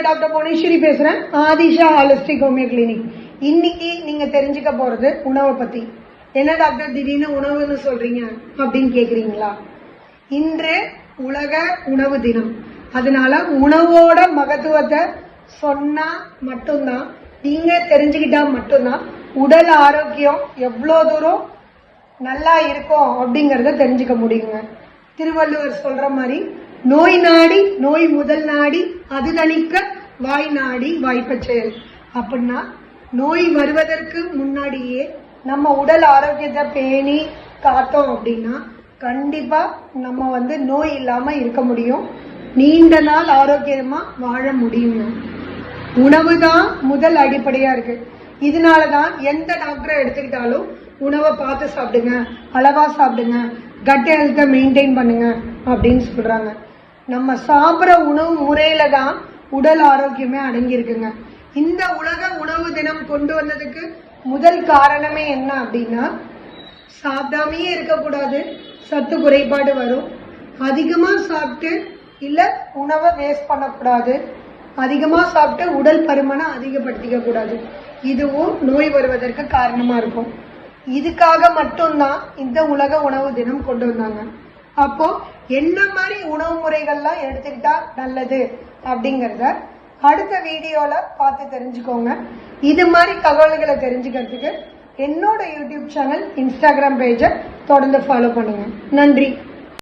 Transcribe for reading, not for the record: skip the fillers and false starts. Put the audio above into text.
Doctor Bhuvaneswari பேசுறேன், Aadhisha holistic homeo clinic. இன்னைக்கு நீங்க தெரிஞ்சுக்க போறது உணவை பத்தி. என்ன டாக்டர் திடீர்னு உணவுன்னு சொல்றீங்க அப்படின்னு கேக்குறீங்களா? இன்று உலக உணவு தினம். அதனால உணவோட மகத்துவத்தை சொன்னா மட்டும்தான், நீங்க தெரிஞ்சுக்கிட்டா மட்டும்தான் உடல் ஆரோக்கியம் எவ்வளோ தூரம் நல்லா இருக்கும் அப்படிங்கறத தெரிஞ்சுக்க முடியுங்க. திருவள்ளுவர் சொல்ற மாதிரி, நோய் நாடி நோய் முதல் நாடி அது தணிக்க வாய் நாடி வாய்ப்ப செயல். அப்படின்னா நோய் வருவதற்கு முன்னாடியே நம்ம உடல் ஆரோக்கியத்தை பேணி காத்தோம் அப்படின்னா கண்டிப்பா நம்ம நோய் இல்லாம இருக்க முடியும், நீண்ட நாள் ஆரோக்கியமா வாழ முடியுங்க. உணவு தான் முதல் அடிப்படையா இருக்கு. இதனாலதான் எந்த டாக்டரை எடுத்துக்கிட்டாலும் உணவை பார்த்து சாப்பிடுங்க, அளவா சாப்பிடுங்க, கட் ஹெல்த்தை மெயின்டைன் பண்ணுங்க அப்படின்னு சொல்றாங்க. நம்ம சாப்பிட்ற உணவு முறையில தான் உடல் ஆரோக்கியமே அடங்கியிருக்குங்க. இந்த உலக உணவு தினம் கொண்டு வந்ததுக்கு முதல் காரணமே என்ன அப்படின்னா, சாப்பிடாமையே இருக்கக்கூடாது, சத்து குறைபாடு வரும், அதிகமா சாப்பிட்டு இல்ல உணவை வேஸ்ட் பண்ணக்கூடாது, அதிகமா சாப்பிட்டு உடல் பருமனை அதிகப்படுத்திக்க கூடாது, இதுவும் நோய் வருவதற்கு காரணமா இருக்கும். இதுக்காக மட்டும்தான் இந்த உலக உணவு தினம் கொண்டு வந்தாங்க. அப்போ என்ன மாதிரி உணவு முறைகள்லாம் எடுத்துக்கிட்டா நல்லது அப்படிங்கறத அடுத்த வீடியோல பார்த்து தெரிஞ்சுக்கோங்க. இது மாதிரி தகவல்களை தெரிஞ்சுக்கிறதுக்கு என்னோட யூடியூப் சேனல், இன்ஸ்டாகிராம் பேஜை தொடர்ந்து ஃபாலோ பண்ணுங்க. நன்றி.